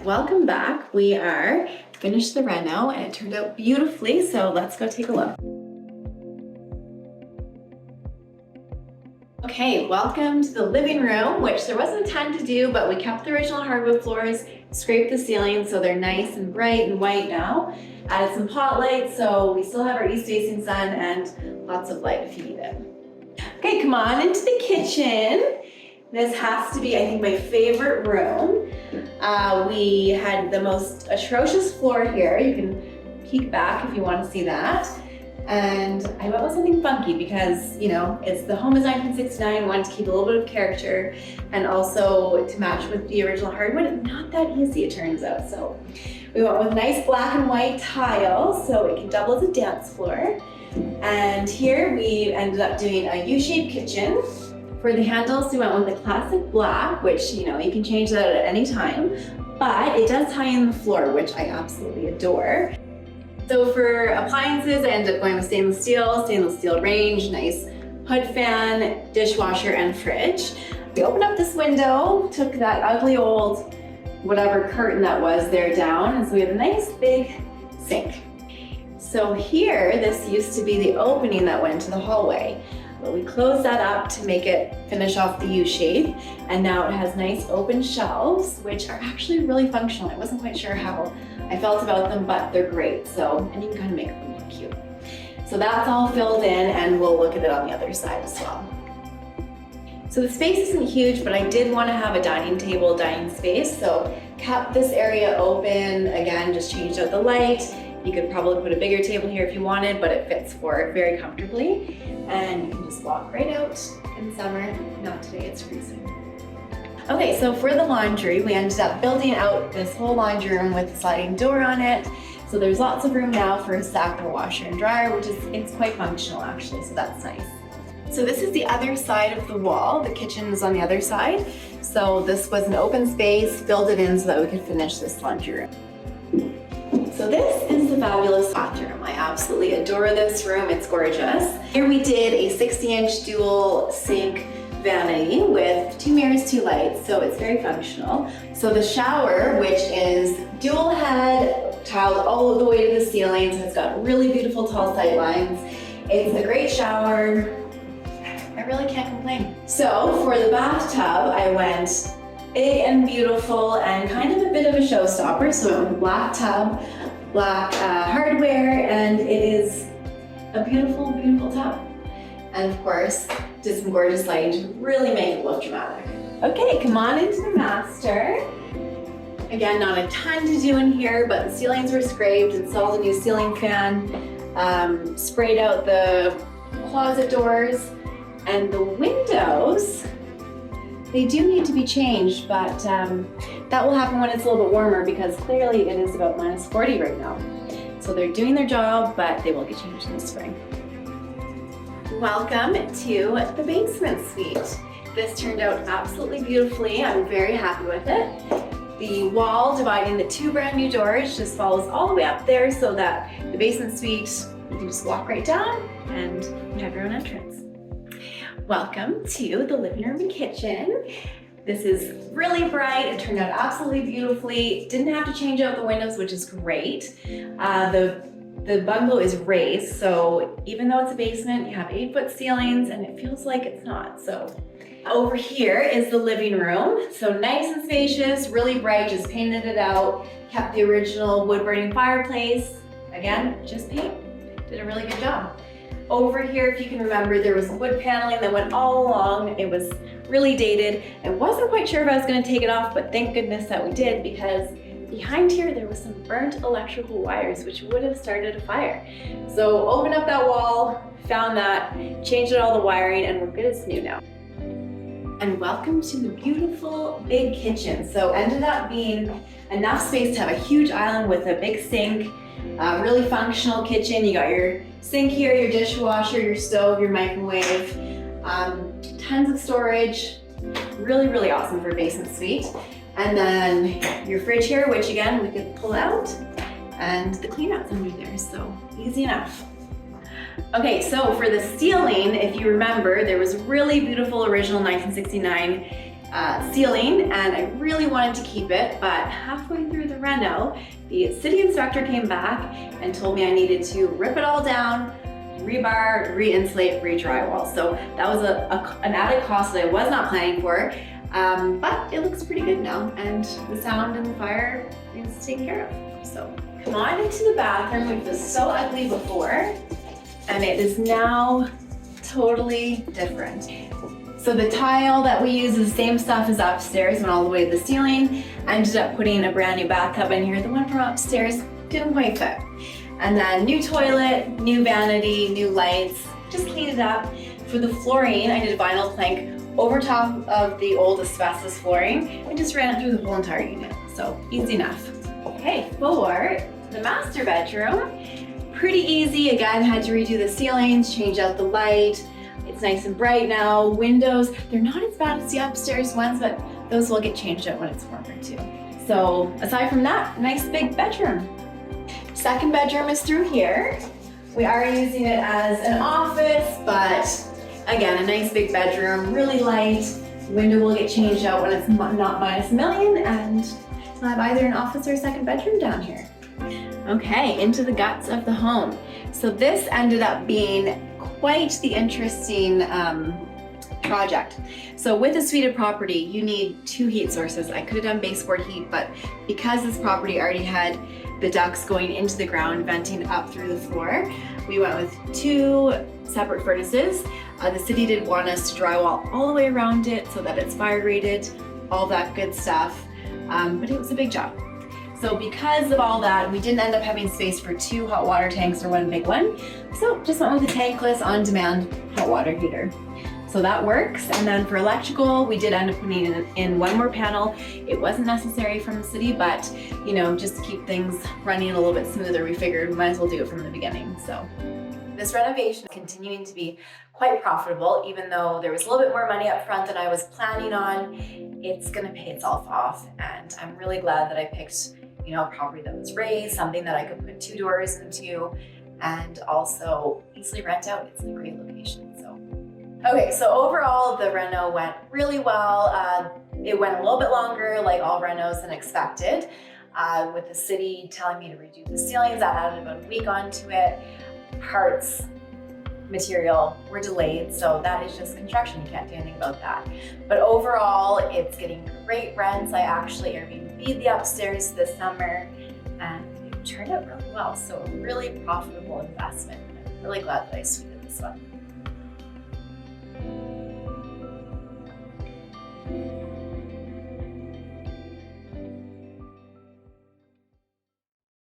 Welcome back. We are finished the reno and it turned out beautifully, so let's go take a look. Okay, welcome to the living room, which there wasn't a ton to do, but we kept the original hardwood floors, scraped the ceiling so they're nice and bright and white now. Added some pot lights, so we still have our east-facing sun and lots of light if you need it. Okay, come on into the kitchen. This has to be, I think, my favorite room. We had the most atrocious floor here. You can peek back if you want to see that. And I went with something funky because, you know, it's the home is 1969, wanted to keep a little bit of character and also to match with the original hardwood. Not that easy, it turns out. So we went with nice black and white tiles so it can double as a dance floor. And here we ended up doing a U-shaped kitchen. For the handles, we went with the classic black, which, you know, you can change that at any time, but it does tie in the floor, which I absolutely adore. So for appliances, I ended up going with stainless steel range, nice hood fan, dishwasher, and fridge. We opened up this window, took that ugly old whatever curtain that was there down, and so we have a nice big sink. So here, this used to be the opening that went to the hallway. But we closed that up to make it finish off the U shape, and now it has nice open shelves, which are actually really functional. I wasn't quite sure how I felt about them, but they're great. So, and you can kind of make them look cute. So that's all filled in, and we'll look at it on the other side as well. So the space isn't huge, but I did want to have a dining space, so kept this area open. Again, just changed out the light. You could probably put a bigger table here if you wanted, but it fits for it very comfortably. And you can just walk right out in summer. Not today, it's freezing. Okay, so for the laundry, we ended up building out this whole laundry room with a sliding door on it. So there's lots of room now for a stacker washer and dryer, which it's quite functional actually, so that's nice. So this is the other side of the wall. The kitchen is on the other side. So this was an open space, filled it in so that we could finish this laundry room. So this is the fabulous bathroom. I absolutely adore this room, it's gorgeous. Here we did a 60-inch dual sink vanity with 2 mirrors, 2 lights, so it's very functional. So the shower, which is dual head, tiled all the way to the ceiling, so it's got really beautiful tall sight lines. It's a great shower. I really can't complain. So for the bathtub, I went big and beautiful and kind of a bit of a showstopper. So I went with black tub, black hardware, and it is a beautiful, beautiful tub. And of course, did some gorgeous lighting to really make it look dramatic. Okay, come on into the master. Again, not a ton to do in here, but the ceilings were scraped, installed a new ceiling fan, sprayed out the closet doors, and the windows, they do need to be changed, but that will happen when it's a little bit warmer because clearly it is about -40 right now. So they're doing their job, but they will get changed in the spring. Welcome to the basement suite. This turned out absolutely beautifully. I'm very happy with it. The wall dividing the 2 brand new doors just follows all the way up there so that the basement suite, you can just walk right down and you have your own entrance. Welcome to the living room and kitchen. This is really bright. It turned out absolutely beautifully. Didn't have to change out the windows, which is great. The bungalow is raised, so even though it's a basement, you have 8-foot ceilings and it feels like it's not. So over here is the living room. So nice and spacious, really bright, just painted it out. Kept the original wood burning fireplace. Again, just paint. Did a really good job. Over here, if you can remember, there was wood paneling that went all along. It was really dated. I wasn't quite sure if I was gonna take it off, but thank goodness that we did because behind here, there was some burnt electrical wires, which would have started a fire. So opened up that wall, found that, changed all the wiring, and we're good as new now. And welcome to the beautiful big kitchen. So ended up being enough space to have a huge island with a big sink, really functional kitchen. You got your sink here, your dishwasher, your stove, your microwave, tons of storage. Really, really awesome for a basement suite. And then your fridge here, which again, we could pull out, and the clean out's under there, so easy enough. Okay, so for the ceiling, if you remember, there was really beautiful original 1969 ceiling, and I really wanted to keep it, but halfway through the reno, the city inspector came back and told me I needed to rip it all down, rebar, re-insulate, re-drywall. So that was an added cost that I was not planning for, but it looks pretty good now, and the sound and the fire is taken care of. So come on into the bathroom, which was so ugly before, and it is now totally different. So the tile that we use is the same stuff as upstairs, went all the way to the ceiling. I ended up putting a brand new bathtub in here. The one from upstairs didn't quite fit. And then new toilet, new vanity, new lights, just cleaned it up. For the flooring, I did vinyl plank over top of the old asbestos flooring and just ran it through the whole entire unit. So easy enough. Okay, for the master bedroom, pretty easy. Again, had to redo the ceilings, change out the light. It's nice and bright now. Windows, they're not as bad as the upstairs ones, but those will get changed out when it's warmer too. So aside from that, nice big bedroom. Second bedroom is through here. We are using it as an office, but again, a nice big bedroom, really light. Window will get changed out when it's not minus a million, and we'll have either an office or a second bedroom down here. Okay, into the guts of the home. So this ended up being quite the interesting project. So with a suited property, you need 2 heat sources. I could have done baseboard heat, but because this property already had the ducts going into the ground, venting up through the floor, we went with 2 separate furnaces. The city did want us to drywall all the way around it so that it's fire rated, all that good stuff, but it was a big job. So because of all that, we didn't end up having space for 2 hot water tanks or 1 big one. So just went with a tankless on-demand hot water heater. So that works. And then for electrical, we did end up putting in 1 more panel. It wasn't necessary from the city, but you know, just to keep things running a little bit smoother, we figured we might as well do it from the beginning. So this renovation is continuing to be quite profitable, even though there was a little bit more money up front than I was planning on. It's gonna pay itself off, and I'm really glad that I picked, you know, a property that was raised, something that I could put 2 doors into, and also easily rent out. It's in a great location. So, okay, so overall the reno went really well. It went a little bit longer, like all renos, than expected. With the city telling me to redo the ceilings, that added about a week onto it. Parts, material were delayed, so that is just construction. You can't do anything about that. But overall, it's getting great rents. I actually Airbnb'd the upstairs this summer, and it turned out really well. So a really profitable investment. I'm really glad that I suited this one.